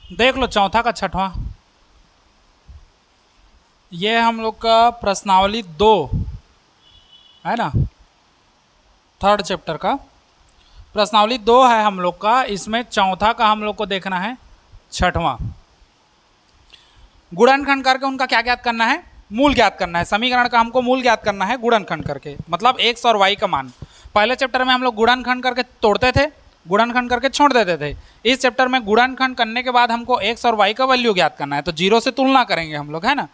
देख लो चौथा का छठवां, ये हम लोग का प्रश्नावली 2 है ना, थर्ड चैप्टर का प्रश्नावली 2 है हम लोग का। इसमें चौथा का हम लोग को देखना है छठवां। गुणनखंड करके उनका क्या ज्ञात करना है, मूल ज्ञात करना है। समीकरण का हमको मूल ज्ञात करना है गुणनखंड करके, मतलब एक्स और वाई का मान। पहले चैप्टर में हम लोग गुणनखंड करके तोड़ते थे, गुणनखंड करके छोड़ देते थे। इस चैप्टर में गुणनखंड करने के बाद हमको एक्स और वाई का वैल्यू ज्ञात करना है, तो जीरो से तुलना करेंगे हम लोग, है ना,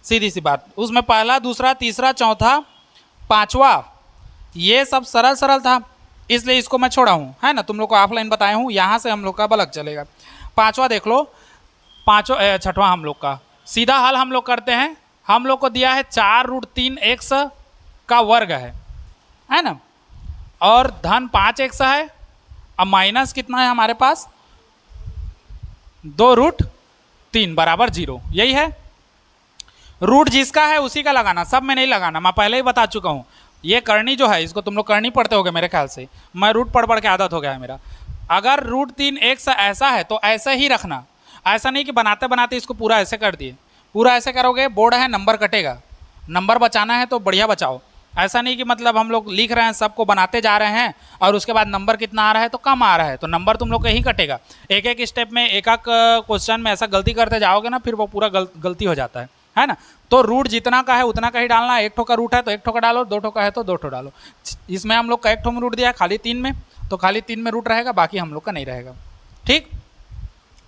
सीधी सी बात। उसमें पहला, दूसरा, तीसरा, चौथा, पांचवा, ये सब सरल सरल था, इसलिए इसको मैं छोड़ा हूँ, है ना। तुम लोग को ऑफलाइन बताया हूँ, यहाँ से हम लोग का बलक चलेगा। पांचवा देख लो, पांचवा छठवां हम लोग का सीधा हल हम लोग करते हैं। हम लोग को दिया है 4√3 एक्स का वर्ग है ना, और धन 5 एक्स है। अब माइनस कितना है हमारे पास, 2√3 बराबर 0। यही है रूट, जिसका है उसी का लगाना, सब में नहीं लगाना, मैं पहले ही बता चुका हूँ। ये करनी जो है, इसको तुम लोग करनी पढ़ते होगे मेरे ख्याल से, मैं रूट पढ़ पढ़ के आदत हो गया है मेरा। अगर √3 एक्स ऐसा है तो ऐसा ही रखना, ऐसा नहीं कि बनाते बनाते इसको पूरा ऐसे कर दिए। पूरा ऐसे करोगे बोर्ड है, नंबर कटेगा। नंबर बचाना है तो बढ़िया बचाओ। ऐसा नहीं कि मतलब हम लोग लिख रहे हैं, सबको बनाते जा रहे हैं और उसके बाद नंबर कितना आ रहा है तो कम आ रहा है, तो नंबर तुम लोग का ही कटेगा। एक एक स्टेप में, एक एक क्वेश्चन में ऐसा गलती करते जाओगे ना, फिर वो पूरा गलती हो जाता है ना। तो रूट जितना का है उतना का ही डालना है। एक ठो का रूट है तो एक ठो का डालो, दो ठो का है तो दो ठो डालो। इसमें हम लोग का एक ठो में रूट दिया है, खाली 3 में, तो खाली 3 में रूट रहेगा, बाकी हम लोग का नहीं रहेगा। ठीक,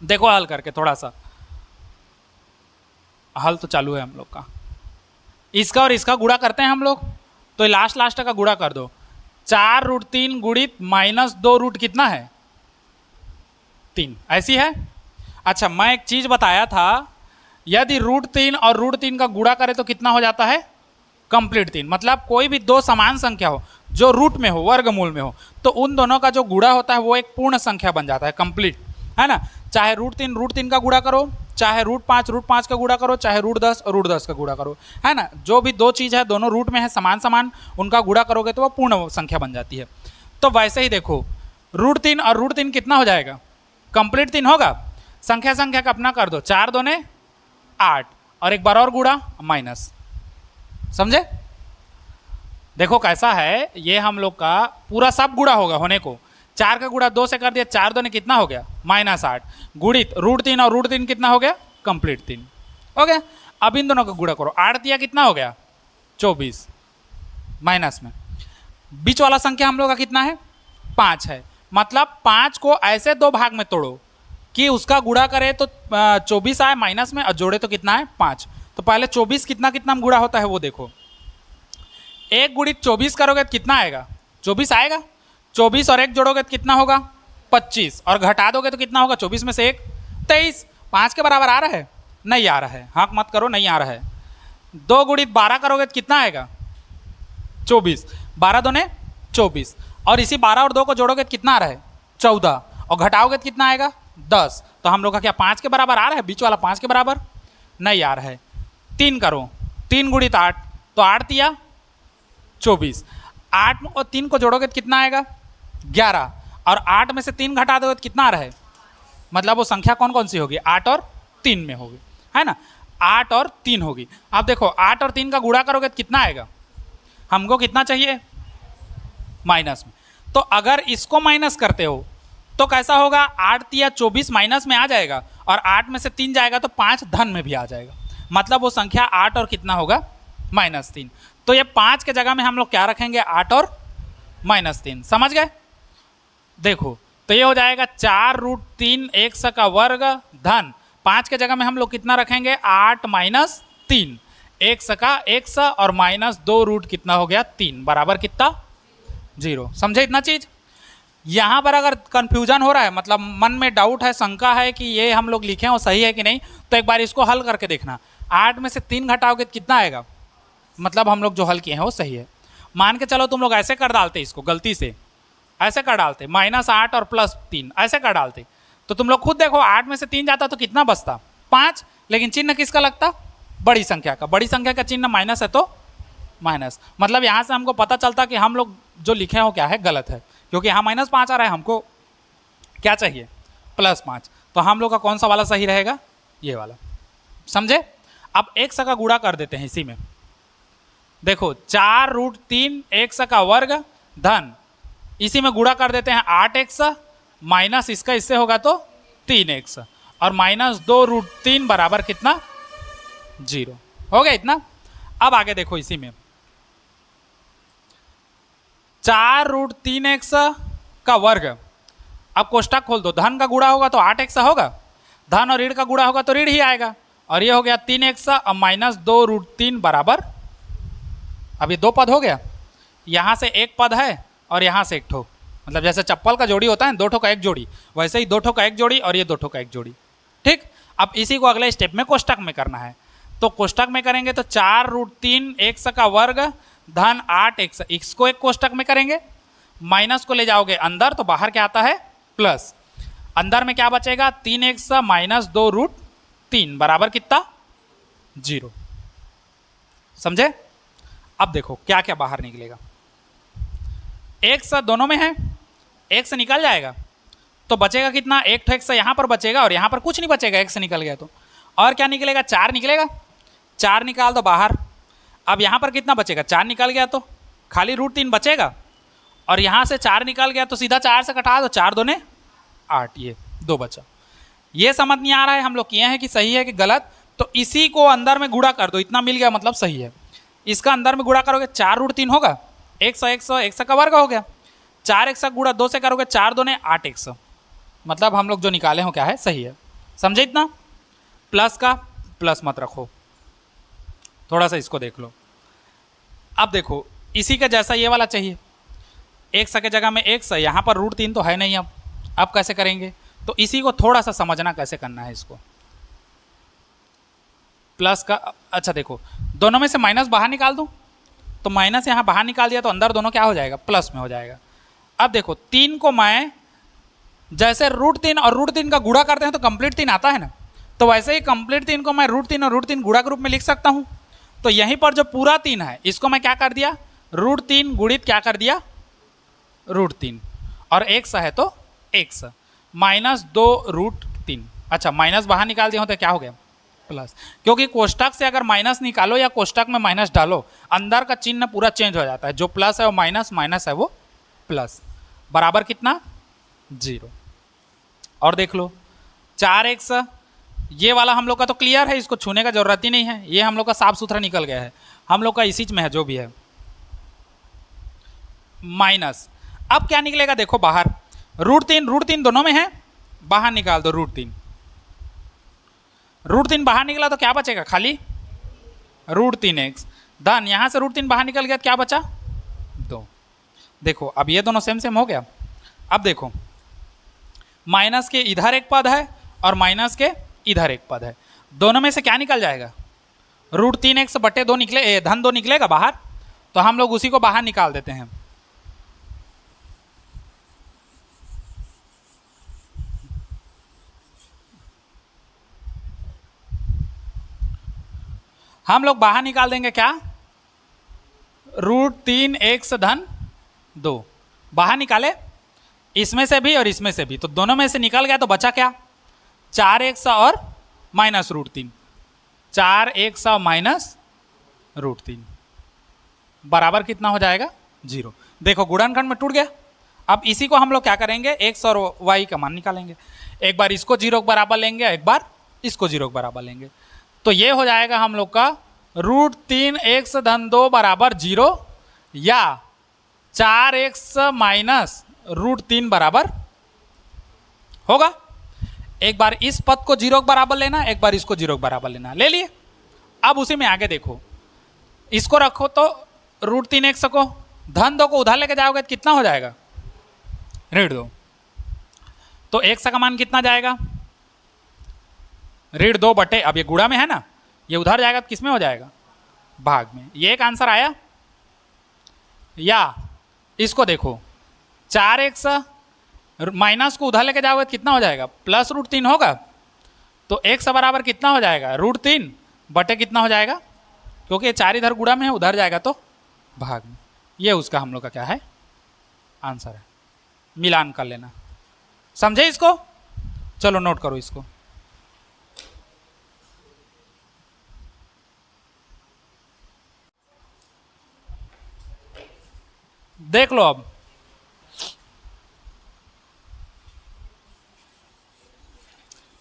देखो हल करके थोड़ा सा, हल तो चालू है हम लोग का। इसका और इसका गुणा करते हैं हम लोग, तो लास्ट लास्ट का गुणा कर दो। 4√3 गुणित -2 रूट कितना है, 3, ऐसी है। अच्छा, मैं एक चीज बताया था, यदि √3 और √3 का गुणा करें तो कितना हो जाता है, कंप्लीट 3। मतलब कोई भी दो समान संख्या हो जो रूट में हो, वर्गमूल में हो, तो उन दोनों का जो गुणा होता है वो एक पूर्ण संख्या बन जाता है, कंप्लीट, है ना। चाहे √3 का गुणा करो, चाहे √5 का गुणा करो, चाहे √10 और √10 का गुणा करो, है ना। जो भी दो चीज़ है दोनों रूट में है, समान समान, उनका गुणा करोगे तो वो पूर्ण संख्या बन जाती है। तो वैसे ही देखो, √3 और √3 कितना हो जाएगा, कंप्लीट 3 होगा। संख्या संख्या का अपना कर दो, 4 दूने 8, और एक बार और गुणा माइनस, समझे। देखो कैसा है, ये हम लोग का पूरा सब गुणा होगा होने को। 4 का गुणा 2 से कर दिया, 4 दूने कितना हो गया, -8, गुणित √3 और √3 कितना हो गया, कंप्लीट 3 हो गया। अब इन दोनों का गुणा करो, 8 दिया कितना हो गया, 24, माइनस में बीच वाला संख्या हम लोग का कितना है, 5 है। मतलब 5 को ऐसे दो भाग में तोड़ो कि उसका गुणा करे तो 24 आए माइनस में, और जोड़े तो कितना है, 5। तो पहले 24 कितना कितना गुणा होता है वो देखो। 1 गुणित 24 करोगे तो कितना आएगा, 24 आएगा। 24 और 1 जोड़ोगे तो कितना होगा, 25, और घटा दोगे तो कितना होगा, 24 में से 1, 23। 5 के बराबर आ रहा है, नहीं आ रहा है, हाँ मत करो, नहीं आ रहा है। 2 गुणित 12 करोगे तो कितना आएगा, 24, 12 दूने 24, और इसी 12 और 2 को जोड़ोगे तो कितना आ रहा है, 14, और घटाओगे तो कितना आएगा, 10। तो हम लोग का क्या 5 के बराबर आ रहा है, बीच वाला 5 के बराबर नहीं आ रहा है। 3 करो, 3 गुणित 8, तो 8 दिया 24, 8 और 3 को जोड़ोगे तो कितना आएगा, 11, और 8 में से 3 घटा दोगे तो कितना आ रहा है, मतलब वो संख्या कौन कौन सी होगी, 8 और 3 में होगी, है ना, 8 और 3 होगी। अब देखो 8 और 3 का गुणा करोगे तो कितना आएगा, हमको कितना चाहिए, माइनस में। तो अगर इसको माइनस करते हो तो कैसा होगा, 8 या 24 माइनस में आ जाएगा, और 8 में से 3 जाएगा तो 5 धन में भी आ जाएगा। मतलब वो संख्या 8 और कितना होगा, -3। तो ये 5 के जगह में हम लोग क्या रखेंगे, 8 और -3, समझ गए। देखो तो ये हो जाएगा 4√3 एक्स का वर्ग धन 5 के जगह में हम लोग कितना रखेंगे, 8 - 3, एक्स का एक्स और -2 रूट कितना हो गया, 3 बराबर कितना, 0। समझे इतना चीज। यहाँ पर अगर कंफ्यूजन हो रहा है, मतलब मन में डाउट है, शंका है कि ये हम लोग लिखे हो सही है कि नहीं, तो एक बार इसको हल करके देखना। 8 में से 3 घटाओगे तो कितना आएगा, मतलब हम लोग जो हल किए हैं वो सही है। मान के चलो तुम लोग ऐसे कर डालते, इसको गलती से ऐसे कर डालते, -8 और +3 ऐसे कर डालते, तो तुम लोग खुद देखो 8 में से 3 जाता तो कितना बचता, 5। लेकिन चिन्ह किसका लगता, बड़ी संख्या का। बड़ी संख्या का चिन्ह माइनस है तो माइनस, मतलब यहाँ से हमको पता चलता कि हम लोग जो लिखे हो क्या है, गलत है, क्योंकि यहाँ -5 आ रहा है, हमको क्या चाहिए, +5। तो हम लोग का कौन सा वाला सही रहेगा? ये वाला। समझे? अब x का गुणा कर देते हैं इसी में। देखो 4√3 x का वर्ग धन इसी में गुणा कर देते हैं 8x माइनस इसका इससे होगा तो 3x और -2√3 बराबर कितना? 0। हो गया इतना। अब आगे देखो इसी में 4√3x का वर्ग। अब कोष्टक खोल दो, धन का गुणा होगा तो 8x होगा, धन और ऋण का गुणा होगा तो ऋण ही आएगा, और ये हो गया 3x और -2√3 बराबर, अब ये दो पद हो गया, यहाँ से एक पद है और यहाँ से एक ठो, मतलब जैसे चप्पल का जोड़ी होता है दो ठो का एक जोड़ी, वैसे ही दो ठो का एक जोड़ी और ये दो ठो का एक जोड़ी। ठीक, अब इसी को अगले स्टेप में कोष्टक में करना है, तो कोष्टक में करेंगे तो 4√3 x का वर्ग धन 8x, x को एक कोष्टक में करेंगे, माइनस को ले जाओगे अंदर तो बाहर क्या आता है? प्लस। अंदर में क्या बचेगा? 3x -2√3 बराबर कितना? 0। समझे? अब देखो क्या क्या बाहर निकलेगा। x दोनों में है, x निकल जाएगा तो बचेगा कितना? एक ठो x यहाँ पर बचेगा और यहाँ पर कुछ नहीं बचेगा, x निकल गया तो। और क्या निकलेगा? 4 निकलेगा, 4 निकाल दो बाहर। अब यहाँ पर कितना बचेगा? 4 निकल गया तो खाली √3 बचेगा, और यहाँ से 4 निकल गया तो सीधा 4 से कटा दो, 4 दूने 8, ये 2 बचा। ये समझ नहीं आ रहा है हम लोग किए हैं कि सही है कि गलत, तो इसी को अंदर में गुणा कर दो, इतना मिल गया मतलब सही है। इसका अंदर में गुणा करोगे 4√3 होगा, 100 का वर्ग हो गया, 4x का गुणा 2 से करोगे 4 दूने 8x, मतलब हम लोग जो निकाले हो क्या है? सही है। समझे इतना? प्लस का प्लस मत रखो, थोड़ा सा इसको देख लो। अब देखो इसी का जैसा ये वाला चाहिए, x के जगह में x, यहाँ पर √3 तो है नहीं। अब कैसे करेंगे? तो इसी को थोड़ा सा समझना कैसे करना है इसको। प्लस का, अच्छा देखो दोनों में से माइनस बाहर निकाल दूं, तो माइनस यहाँ बाहर निकाल दिया तो अंदर दोनों क्या हो जाएगा? प्लस में हो जाएगा। अब देखो 3 को मैं जैसे √3 और √3 का गुणा करते हैं तो कंप्लीट 3 आता है ना, तो वैसे ही कंप्लीट 3 को मैं √3 और √3 गुणा के रूप में लिख सकता हूँ। तो यहीं पर जो पूरा 3 है इसको मैं क्या कर दिया? √3 गुणित क्या कर दिया? √3, और x है तो x -2√3। अच्छा माइनस बाहर निकाल दिया हो तो क्या हो गया? प्लस, क्योंकि कोष्टक से अगर माइनस निकालो या कोष्टक में माइनस डालो अंदर का चिन्ह पूरा चेंज हो जाता है, जो प्लस है वो माइनस, माइनस है वो प्लस, बराबर कितना? 0। और देख लो 4x, ये वाला हम लोग का तो क्लियर है, इसको छूने का जरूरत ही नहीं है, ये हम लोग का साफ सुथरा निकल गया है, हम लोग का इसी में है जो भी है। माइनस, अब क्या निकलेगा? देखो बाहर √3 दोनों में है, बाहर निकाल दो √3 बाहर निकला तो क्या बचेगा? खाली √3x धन, यहाँ से √3 बाहर निकल गया तो क्या बचा? 2। देखो अब ये दोनों सेम सेम हो गया। अब देखो माइनस के इधर एक पद है और माइनस के इधर एक पद है, दोनों में से क्या निकल जाएगा? √3x बटे 2 निकले, धन 2 निकलेगा बाहर, तो हम लोग उसी को बाहर निकाल देते हैं। हम लोग बाहर निकाल देंगे क्या? √3x धन 2 बाहर निकाले, इसमें से भी और इसमें से भी, तो दोनों में से निकल गया तो बचा क्या? 4x और -√3, 4x और -√3 बराबर कितना हो जाएगा? 0। देखो गुणनखंड में टूट गया। अब इसी को हम लोग क्या करेंगे? x और y का मान निकालेंगे, एक बार इसको 0 के बराबर लेंगे, एक बार इसको 0 के बराबर लेंगे, तो ये हो जाएगा हम लोग का √3x धन 2 बराबर 0 या 4x -√3 बराबर होगा। एक बार इस पद को 0 के बराबर लेना, एक बार इसको 0 के बराबर लेना, ले लिए। अब उसी में आगे देखो, इसको रखो तो √3x को धन 2 को उधर लेके जाओगे तो कितना हो जाएगा? ऋण 2, तो x का मान कितना जाएगा? ऋण 2 बटे, अब ये गुणा में है ना, ये उधर जाएगा तो किस में हो जाएगा? भाग में। ये एक आंसर आया। या इसको देखो 4x माइनस को उधर लेके जाओगे तो कितना हो जाएगा? +√3 होगा, तो x बराबर कितना हो जाएगा? √3 बटे कितना हो जाएगा? क्योंकि ये 4 इधर गुणा में है, उधर जाएगा तो भाग में। ये उसका हम लोग का क्या है? आंसर है। मिलान कर लेना, समझे इसको? चलो नोट करो इसको। देख लो अब,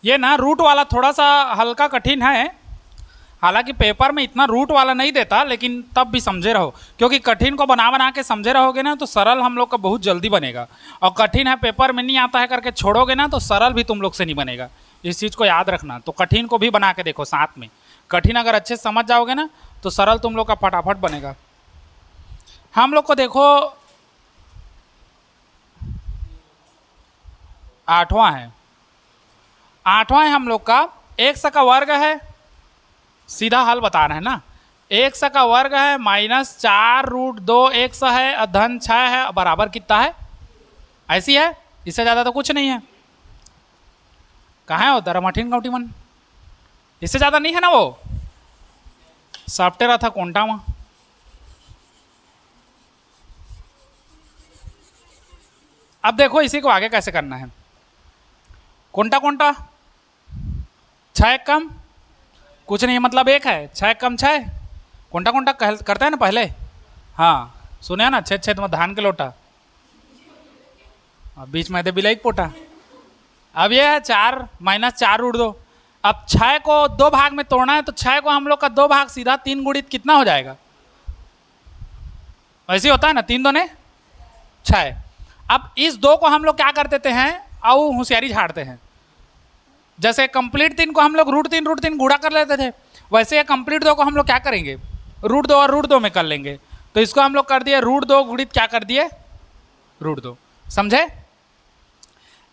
ये ना रूट वाला थोड़ा सा हल्का कठिन है, हालांकि पेपर में इतना रूट वाला नहीं देता, लेकिन तब भी समझे रहो, क्योंकि कठिन को बना बना के समझे रहोगे ना तो सरल हम लोग का बहुत जल्दी बनेगा। और कठिन है पेपर में नहीं आता है करके छोड़ोगे ना तो सरल भी तुम लोग से नहीं बनेगा। इस चीज़ को याद रखना। तो कठिन को भी बना के देखो साथ में, कठिन अगर अच्छे से समझ जाओगे ना तो सरल तुम लोग का फटाफट बनेगा। हम लोग को देखो 8वां है, 8वां है हम लोग का, x का वर्ग है, सीधा हल बताना है ना। x का वर्ग है -4√2x है और धन 6 है, बराबर कितना है? ऐसी है, इससे ज़्यादा तो कुछ नहीं है। कहाँ है वो दरमठिन कौटिमन? इससे ज़्यादा नहीं है ना, वो सॉफ्टवेयर था कोंटा में। अब देखो इसी को आगे कैसे करना है। कोंटा कोंटा 6 कम कुछ नहीं, मतलब 1 है, 6 कम 6, कोंटा कोंटा करते हैं ना पहले। हाँ सुने ना, 6 6 में धान के लोटा, बीच में दे बिलाई पोटा। अब ये है 4 -4√2। अब 6 को 2 भाग में तोड़ना है, तो 6 को हम लोग का 2 भाग सीधा 3 गुणित कितना हो जाएगा? ऐसे होता है ना, 3 2 6। अब इस 2 को हम लोग क्या कर देते हैं, और होशियारी झाड़ते हैं। जैसे कंप्लीट 3 को हम लोग √3 गुणा कर लेते थे, वैसे ये कंप्लीट 2 को हम लोग क्या करेंगे, √2 और √2 में कर लेंगे। तो इसको हम लोग कर दिए √2 गुणित क्या कर दिए, √2। समझे?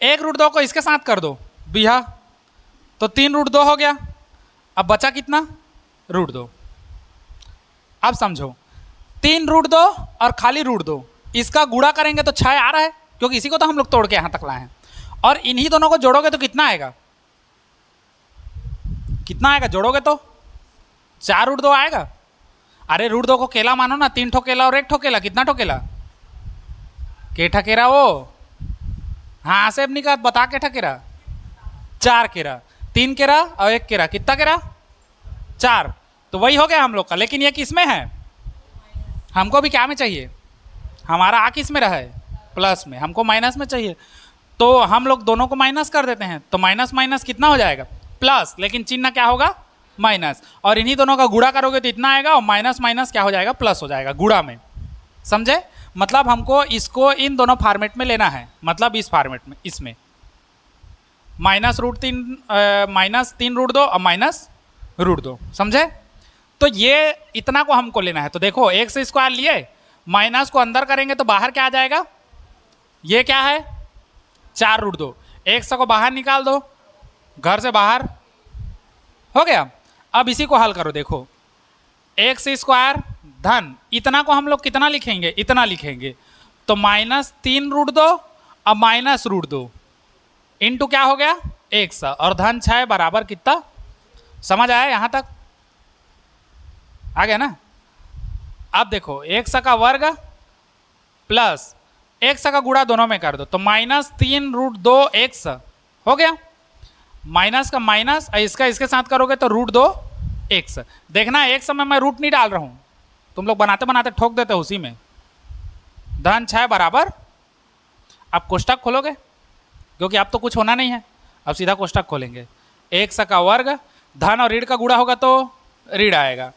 1 √2 को इसके साथ कर दो बिहा, तो 3 √2 हो गया। अब बचा कितना, √2। अब समझो 3 √2 और खाली √2, इसका गुणा करेंगे तो 6 आ रहा है, क्योंकि इसी को तो हम लोग तोड़ के यहां तक लाए हैं। और इन्हीं दोनों को जोड़ोगे तो कितना आएगा, कितना आएगा जोड़ोगे तो 4 √2 आएगा। अरे √2 को केला मानो ना, 3 ठो केला और 1 ठो केला, कितना ठो केला, के ठकेरा वो, हाँ से निकाल बता के ठकेरा, 4 केरा, 3 केरा और 1 केरा, कितना केरा, 4। तो वही हो गया हम लोग का। लेकिन ये किस में है, हमको भी क्या में चाहिए, हमारा आ किस में रहा है, प्लस में, हमको माइनस में चाहिए। तो हम लोग दोनों को माइनस कर देते हैं, तो माइनस माइनस कितना हो जाएगा, प्लस, लेकिन चिन्ह क्या होगा, माइनस। और इन्हीं दोनों का गुणा करोगे तो इतना आएगा, और माइनस माइनस क्या हो जाएगा, प्लस हो जाएगा गुणा में। समझे? मतलब हमको इसको इन दोनों फॉर्मेट में लेना है, मतलब इस फॉर्मेट में, इसमें -3√2 और -√2। समझे? तो ये इतना को हमको लेना है। तो देखो x² लिए, माइनस को अंदर करेंगे तो बाहर क्या आ जाएगा, ये क्या है 4√2, x को बाहर निकाल दो, घर से बाहर हो गया। अब इसी को हल करो, देखो x² धन इतना को हम लोग कितना लिखेंगे, इतना लिखेंगे, तो -3√2 और -√2 इंटू क्या हो गया, x, और धन 6 बराबर कितना, समझ आया यहां तक, आ गया ना। अब देखो x का वर्ग प्लस x का गुणा दोनों में कर दो, तो -3√2x हो गया, माइनस का माइनस, इसका इसके साथ करोगे तो √2x। देखना एक समय मैं रूट नहीं डाल रहा हूं, तुम लोग बनाते बनाते ठोक देते हो उसी में। धन 6 बराबर, अब कोष्टक खोलोगे, क्योंकि अब तो कुछ होना नहीं है, अब सीधा कोष्टक खोलेंगे। x का वर्ग धन और ऋण का गुणा होगा तो ऋण आएगा,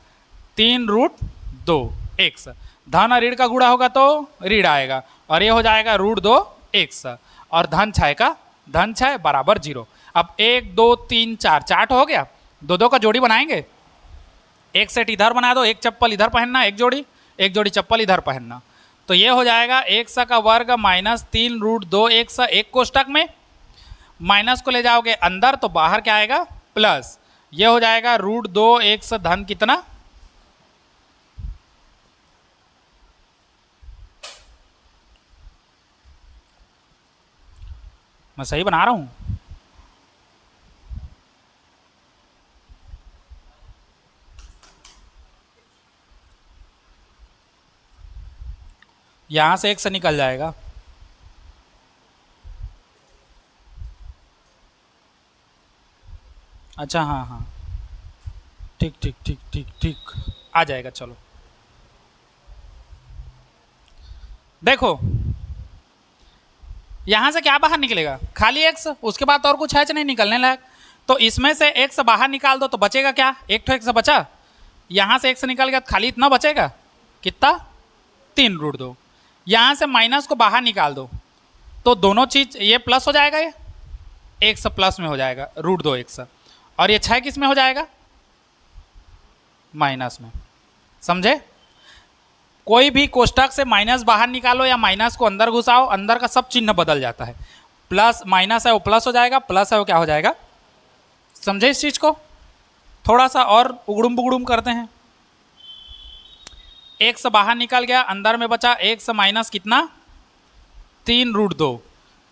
3√2x, धन और ऋण का गुणा होगा तो ऋण आएगा, और ये हो जाएगा √2x, और धन 6 बराबर 0। अब 1 2 3 4 चार्ट हो गया, 2 2 का जोड़ी बनाएंगे, एक सेट इधर बना दो, एक चप्पल इधर पहनना, एक जोड़ी चप्पल इधर पहनना। तो ये हो जाएगा x का वर्ग -3√2x, एक कोष्टक में, माइनस को ले जाओगे अंदर तो बाहर क्या आएगा, प्लस, ये हो जाएगा √2x धन कितना, मैं सही बना रहा हूं, यहां से x निकल जाएगा, अच्छा हाँ हाँ, ठीक ठीक ठीक ठीक ठीक, आ जाएगा। चलो देखो, यहां से क्या बाहर निकलेगा, खाली एक्स, उसके बाद और कुछ है नहीं निकलने लायक। तो इसमें से एक्स बाहर निकाल दो तो बचेगा क्या, एक तो एक्स बचा, यहां से एक्स निकल गया तो खाली इतना बचेगा, कितना, 3√2। यहां से माइनस को बाहर निकाल दो तो दोनों चीज, ये प्लस हो जाएगा, ये एक्स प्लस में हो जाएगा √2x, और ये 6 किस में हो जाएगा, माइनस में। समझे, कोई भी कोष्टक से माइनस बाहर निकालो या माइनस को अंदर घुसाओ, अंदर का सब चिन्ह बदल जाता है। प्लस माइनस है वो प्लस हो जाएगा, प्लस है वो क्या हो जाएगा। समझे इस चीज को, थोड़ा सा और उगड़ुम बुगड़ुम करते हैं। एक्स बाहर निकल गया, अंदर में बचा एक्स माइनस कितना, 3√2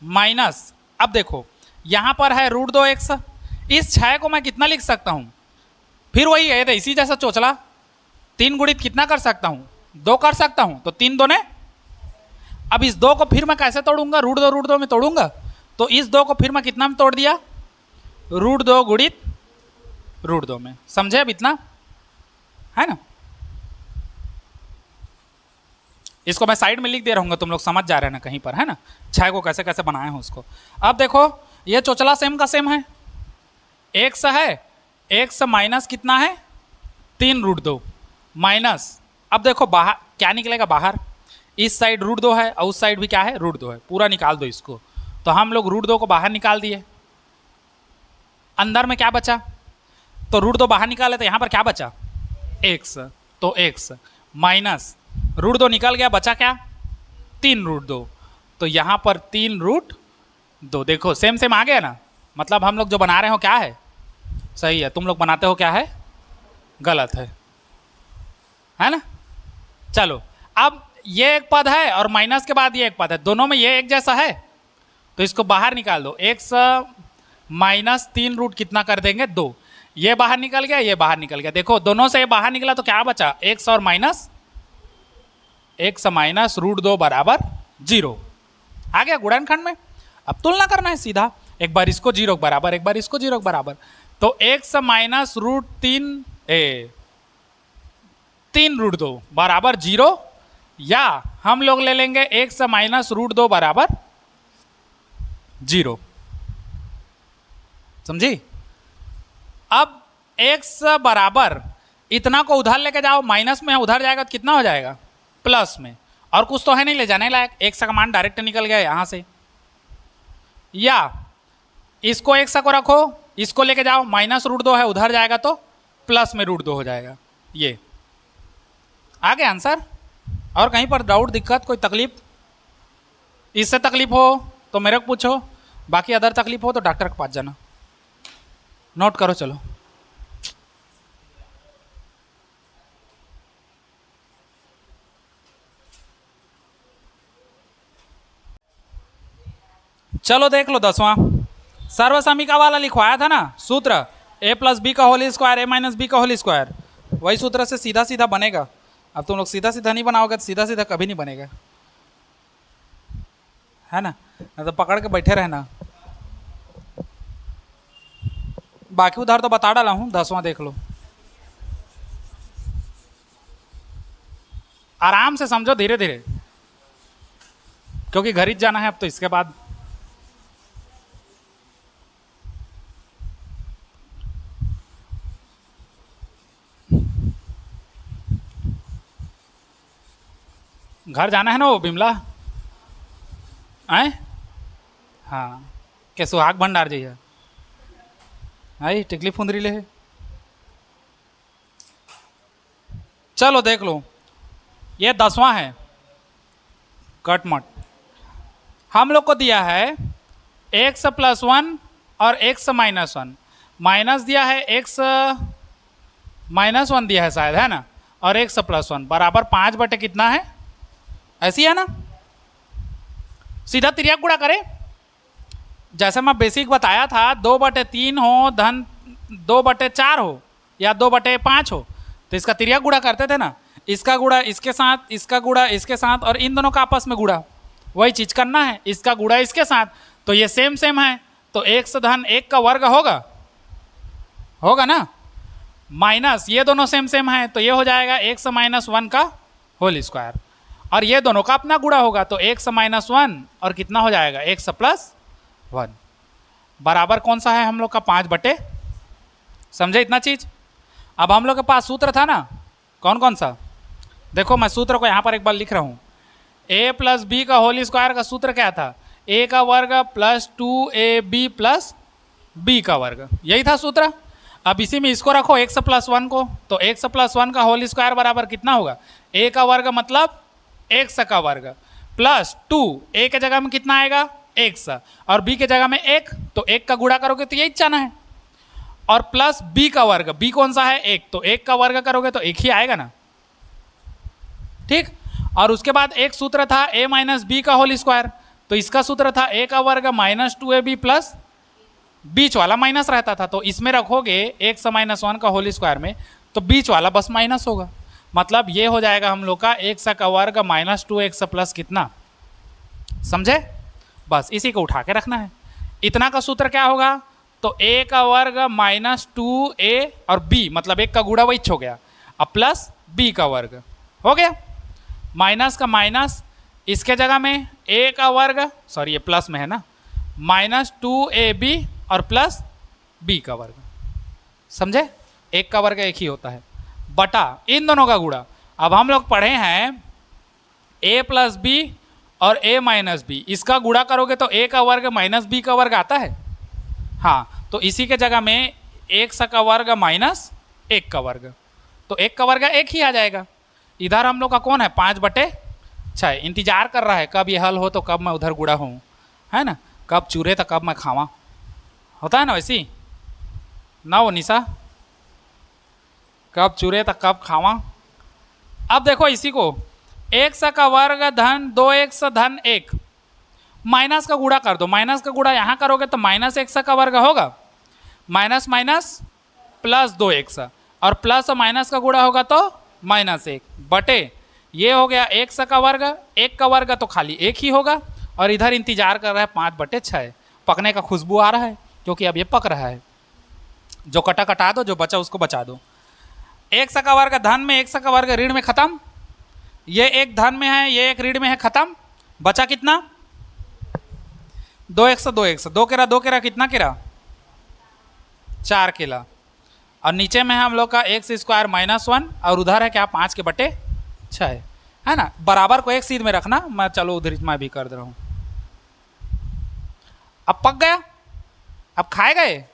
माइनस, अब देखो यहां पर है √2x, इस 6 को मैं कितना लिख सकता हूं, फिर वही है इसी जैसा चोचला, 3 गुणित कितना कर सकता हूं, 2 कर सकता हूं, तो 3 2 ने, अब इस 2 को फिर मैं कैसे तोड़ूंगा, √2 में तोड़ूंगा, तो इस 2 को फिर मैं कितना में तोड़ दिया, √2 गुणित √2 में। समझे अब इतना, है ना। इसको मैं साइड में लिख दे रहूंगा, तुम लोग समझ जा रहे हैं ना कहीं पर, है ना, 6 को कैसे कैसे बनाए हैं उसको। अब देखो ये चोचला सेम का सेम है, एक्स है, एक्स माइनस कितना है, 3√2 माइनस, अब देखो बाहर क्या निकलेगा, बाहर इस साइड √2 है और उस साइड भी क्या है, √2 है, पूरा निकाल दो इसको। तो हम लोग √2 को बाहर निकाल दिए, अंदर में क्या बचा, तो √2 बाहर निकाले तो यहां पर क्या बचा, एक्स, तो एक्स माइनस √2 निकल गया, बचा क्या, 3√2, तो यहां पर 3√2, देखो सेम सेम आ गया ना, मतलब हम लोग जो बना रहे हो क्या है, सही है, तुम लोग बनाते हो क्या है, गलत है ना। चलो अब ये एक पद है और माइनस के बाद ये एक पद है, दोनों में ये एक जैसा है, तो इसको बाहर निकाल दो, एक्स माइनस 3 कितना कर देंगे, 2, ये बाहर निकल गया, ये बाहर निकल गया, देखो दोनों से ये बाहर निकला तो क्या बचा, एक्स और माइनस, एक्स माइनस √2 बराबर 0, आ गया गुणनखंड में। अब तुलना करना है सीधा, एक बार इसको 0 के बराबर, एक बार इसको 0 के बराबर, तो एक्स माइनस √3 बराबर 0, या हम लोग ले लेंगे एक्स माइनस √2 बराबर 0। समझी, अब एक्स बराबर इतना को उधर लेके जाओ, माइनस में उधर जाएगा तो कितना हो जाएगा, प्लस में, और कुछ तो है नहीं ले जाने लायक, एक्स का मान डायरेक्ट निकल गया यहां से, या इसको एक्स को रखो, इसको लेके जाओ, माइनस √2 है उधर जाएगा तो प्लस में √2 हो जाएगा, ये आ गया आंसर। और कहीं पर डाउट, दिक्कत, कोई तकलीफ, इससे तकलीफ हो तो मेरे को पूछो, बाकी अदर तकलीफ हो तो डॉक्टर के पास जाना, नोट करो। चलो चलो देख लो 10वां, सर्वसमीका वाला लिखवाया था ना सूत्र, a+b का होल स्क्वायर a - b का होल स्क्वायर, वही सूत्र से सीधा सीधा बनेगा। अब तुम लोग सीधा सीधा नहीं बनाओगे तो सीधा सीधा कभी नहीं बनेगा, है ना, तो पकड़ के बैठे रहना। बाकी उधर तो बता डाला हूं, 10वां देख लो, आराम से समझो, धीरे धीरे, क्योंकि घर ही जाना है अब तो, इसके बाद घर जाना है ना, वो बिमला आए, हाँ, के सुहाग भंडार जी है, आई टिकली फुंदरी ले है। चलो देख लो, ये 10वां है, कटमट, हम लोग को दिया है x + 1 और x - 1, माइनस दिया है x - 1 दिया है शायद, है ना, और x + 1 बराबर 5 बटे कितना है, ऐसी है ना, सीधा तिर्यक गुणा करें, जैसे मैं बेसिक बताया था, 2/3 हो धन 2/4 हो या 2/5 हो, तो इसका तिर्यक गुणा करते थे ना, इसका गुणा इसके साथ, इसका गुणा इसके साथ, और इन दोनों का आपस में गुणा, वही चीज करना है, इसका गुणा इसके साथ, तो ये सेम सेम है, तो 1 धन 1 का वर्ग होगा, होगा ना, माइनस ये दोनों सेम सेम है तो ये हो जाएगा एक्स माइनस वन का होल स्क्वायर, और ये दोनों का अपना गुणा होगा तो एक्स माइनस वन और कितना हो जाएगा एक्स प्लस वन, बराबर कौन सा है हम लोग का 5/, समझे इतना चीज। अब हम लोग के पास सूत्र था ना, कौन कौन सा, देखो मैं सूत्र को यहाँ पर एक बार लिख रहा हूँ। a प्लस बी का होल स्क्वायर का सूत्र क्या था, a का वर्ग प्लस 2ab प्लस b का वर्ग, यही था सूत्र। अब इसी में इसको रखो x प्लस वन को, तो x प्लस वन का होल स्क्वायर बराबर कितना होगा, a का वर्ग मतलब x का वर्ग प्लस 2, a के जगह में कितना आएगा x, और b के जगह में 1, तो 1 का गुणा करोगे तो यही जाना है, और प्लस b का वर्ग, b कौन सा है 1, तो 1 का वर्ग करोगे तो 1 ही आएगा ना, ठीक। और उसके बाद एक सूत्र था a माइनस बी का होल स्क्वायर, तो इसका सूत्र था a का वर्ग माइनस 2ab प्लस बीच वाला माइनस रहता था, तो इसमें रखोगे x माइनस वन का होल स्क्वायर में तो बीच वाला बस माइनस होगा, मतलब ये हो जाएगा हम लोग का x का वर्ग माइनस 2x प्लस कितना, समझे, बस इसी को उठा के रखना है। इतना का सूत्र क्या होगा, तो a का वर्ग माइनस 2a और b मतलब एक का गुणा वही हो गया, अब प्लस b का वर्ग हो गया, माइनस का माइनस, इसके जगह में a का वर्ग, सॉरी ये प्लस में है ना, माइनस 2ab और प्लस b का वर्ग, समझे, एक का वर्ग एक ही होता है, बटा इन दोनों का गुणा। अब हम लोग पढ़े हैं a प्लस बी और a माइनस बी, इसका गुणा करोगे तो a का वर्ग माइनस b का वर्ग आता है, हाँ, तो इसी के जगह में x का वर्ग माइनस 1 का वर्ग, तो 1 का वर्ग 1 ही आ जाएगा। इधर हम लोग का कौन है 5/6, इंतजार कर रहा है कब ये हल हो तो कब मैं उधर गुड़ा हूँ, है ना, कब चूरे तो कब मैं खावा, होता है ना वैसी ना वो निशा, कब चूरे तो कब खावा। अब देखो इसी को x का वर्ग धन 2x धन 1 माइनस का गुणा कर दो, माइनस का गुणा यहाँ करोगे तो माइनस x का वर्ग होगा, माइनस माइनस प्लस 2x, और प्लस और माइनस का गुणा होगा तो -1 बटे ये हो गया x का वर्ग, 1 का वर्ग तो खाली 1 ही होगा, और इधर इंतजार कर रहा है 5/6, पकने का खुशबू आ रहा है क्योंकि अब ये पक रहा है, जो कटा कटा दो, जो बचा उसको बचा दो। x का वर्ग धन में, x का वर्ग ऋण में खत्म, ये एक धन में है ये एक ऋण में है, खत्म, बचा कितना 2x 2x, 2 केरा 2 केरा कितना केरा 4 केला, और नीचे में हम लोग का x स्क्वायर -1 और उधर है क्या 5/6 है ना, बराबर को एक सीध में रखना, मैं चलो उधर मैं भी कर दे रहा हूँ। अब पक गया, अब खाएगा ये,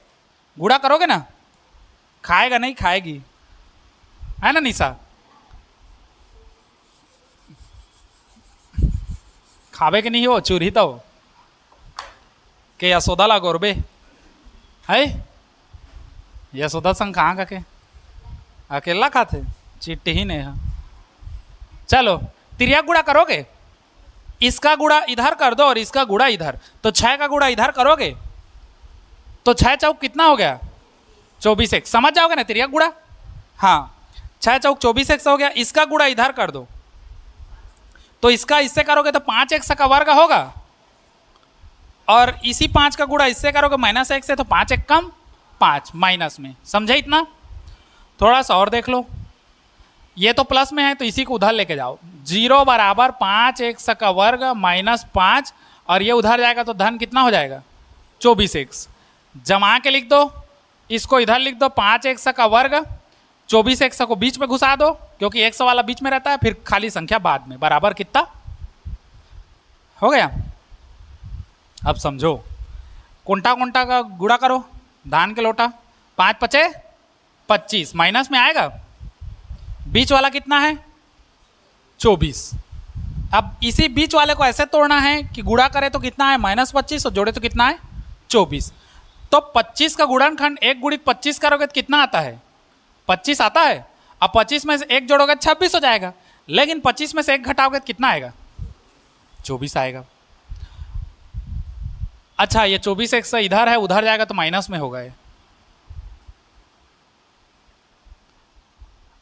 गुड़ा करोगे ना, खाएगा नहीं खाएगी, है ना निशा, खावे के नहीं हो चूरी तो के यशोदा ला गोरबे है, यशोदा संग कहाँ का के अकेला खाते, चिट्टी ही नहीं है। चलो तिरिया गुड़ा करोगे, इसका गुड़ा इधर कर दो और इसका गुड़ा इधर, तो 6 का गुड़ा इधर करोगे तो 6 चौक कितना हो गया 24x, समझ जाओगे ना तिरिया गुड़ा, हाँ 6 चौक 24x हो गया, इसका गुड़ा इधर कर दो तो इसका इससे करोगे तो 5x का वर्ग होगा, और इसी 5 का गुड़ा इससे करोगे -1 से तो 5 कम 5 माइनस में, समझे इतना। थोड़ा सा और देख लो, ये तो प्लस में है तो इसी को उधर लेके जाओ, 0 बराबर 5x का वर्ग -5, और ये उधर जाएगा तो धन कितना हो जाएगा 24x, जमा के लिख दो, इसको इधर लिख दो 5x का वर्ग, 24x को बीच में घुसा दो क्योंकि x वाला बीच में रहता है, फिर खाली संख्या बाद में, बराबर कितना हो गया। अब समझो कुंटा कुंटा का गुणा करो, धान के लोटा, 5 पचे 25 माइनस में आएगा, बीच वाला कितना है 24, अब इसी बीच वाले को ऐसे तोड़ना है कि गुणा करे तो कितना है -25 और जोड़े तो कितना है 24, तो 25 का गुणनखंड 1 गुणित 25 करोगे तो कितना आता है 25 आता है, अब 25 में से 1 जोड़ोगे 26 हो जाएगा, लेकिन 25 में से 1 घटाओगे तो कितना आएगा 24 आएगा। अच्छा ये 24x इधर है उधर जाएगा तो माइनस में होगा ये,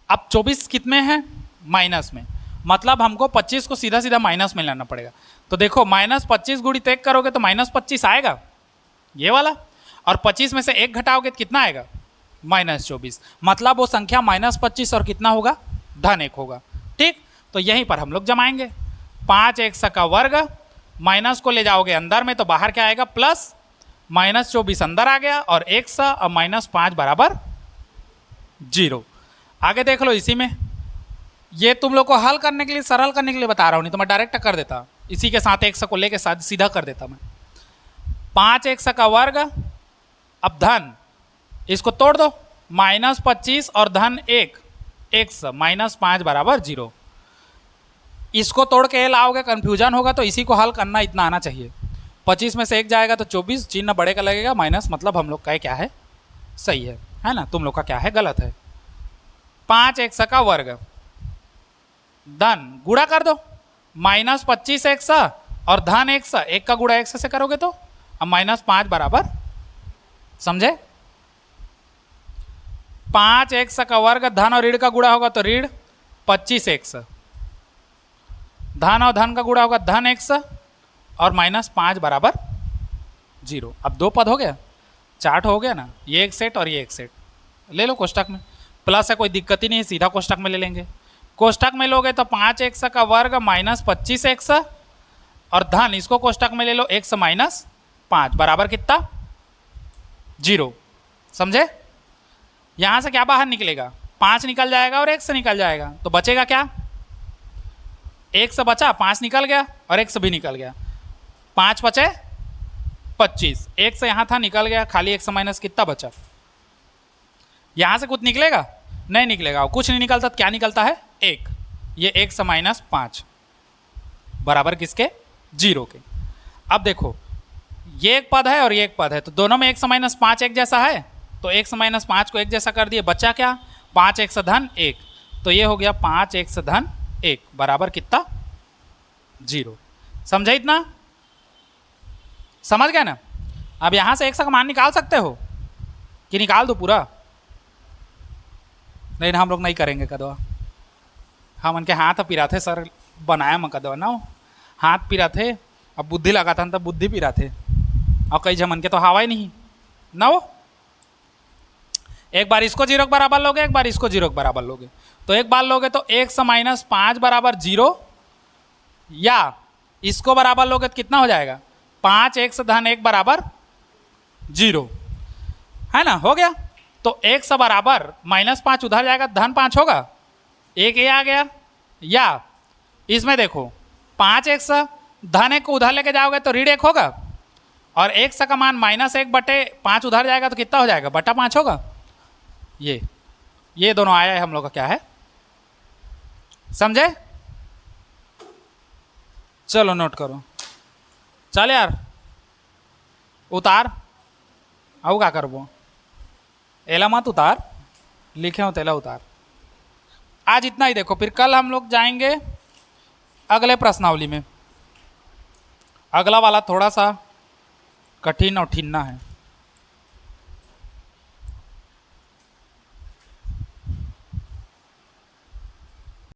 अब 24 कितने हैं माइनस में, मतलब हमको 25 को सीधा सीधा माइनस में लाना पड़ेगा, तो देखो -25 गुणित 1 करोगे तो -25 आएगा ये वाला, और 25 में से 1 घटाओगे तो कितना आएगा -24, मतलब वो संख्या -25 और कितना होगा, धन 1 होगा। ठीक, तो यहीं पर हम लोग जमाएंगे। 5x का वर्ग, माइनस को ले जाओगे अंदर में तो बाहर क्या आएगा, प्लस, -24 अंदर आ गया और x और -5 बराबर 0। आगे देख लो, इसी में ये तुम लोग को हल करने के लिए, सरल करने के लिए बता रहा हूँ, नहीं तो मैं डायरेक्ट कर देता, इसी के साथ x को लेके साथ सीधा कर देता मैं। 5x का वर्ग, अब धन, इसको तोड़ दो, -25 और धन 1, x -5 बराबर 0। इसको तोड़ के लाओगे कंफ्यूजन होगा, तो इसी को हल करना इतना आना चाहिए। 25 में से 1 जाएगा तो 24, चिन्ह बड़े का लगेगा, माइनस, मतलब हम लोग का क्या है, सही है ना, तुम लोग का क्या है, गलत है। 5x का वर्ग, धन, गुणा कर दो, -25x और धन 1 का गुणा 1 से करोगे तो अब -5 बराबर, समझे। 5x का वर्ग, धन और ऋण का गुणा होगा तो ऋण 25x, धन और धन का गुणा होगा धन x और -5 बराबर 0। अब 2 पद हो गया, चार्ट हो गया ना, ये एक सेट और ये एक सेट। ले लो कोष्टक में, प्लस है, कोई दिक्कत ही नहीं है, सीधा कोष्टक में ले लेंगे। कोष्टक में लोगे तो 5x का वर्ग -25x और धन, इसको कोष्टक में ले लो, x -5 बराबर कितना, 0। समझे। यहां से क्या बाहर निकलेगा, 5 निकल जाएगा और 1 से निकल जाएगा, तो बचेगा क्या, 1 से बचा, 5 निकल गया और 1 से भी निकल गया, 5 बचे 25, 1 से यहाँ था निकल गया, खाली 1 से माइनस कितना बचा, यहाँ से कुछ निकलेगा, नहीं निकलेगा, कुछ नहीं निकलता, क्या निकलता है, 1। ये 1 से -5 बराबर किसके, 0 के। अब देखो, ये एक पद है और ये एक पद है, तो दोनों में 1 से -5 एक जैसा है, तो 1 से -5 को एक जैसा कर दिए, बचा क्या, 5x धन 1, तो ये हो गया 5x धन 1 बराबर कितना, 0। समझे इतना, समझ गए ना। अब यहां से x का मान निकाल सकते हो कि निकाल दो पूरा, नहीं ना, हम लोग नहीं करेंगे कदवा, हम उनके हाथ पिरा थे, सर बनाया मैं कदवा ना, हाथ पिरा थे, अब बुद्धि लगा था तब बुद्धि पिरा थे, और कई जमन के तो हवा ही नहीं ना। वो एक बार इसको 0 के बराबर लोगे, एक बार इसको 0 के बराबर लोगे, तो एक बार लोगे तो 1 से -5 बराबर 0, या इसको बराबर लोगे तो कितना हो जाएगा, 5x धन 1 बराबर 0, है ना, हो गया। तो 1 से बराबर -5 उधर जाएगा, धन 5 होगा, 1 ये आ गया, या इसमें देखो 5x धन 1 को उधर लेके जाओगे तो ऋण 1 होगा, और 1 का मान -1/5 उधर जाएगा तो कितना हो जाएगा, /5 होगा। ये दोनों आया है हम लोग का क्या है, समझे। चलो नोट करो, चल यार उतार, अब क्या करबो, एला मत उतार, लिखे हो तेला उतार। आज इतना ही देखो, फिर कल हम लोग जाएंगे अगले प्रश्नावली में। अगला वाला थोड़ा सा कठिन और ठिन्ना है।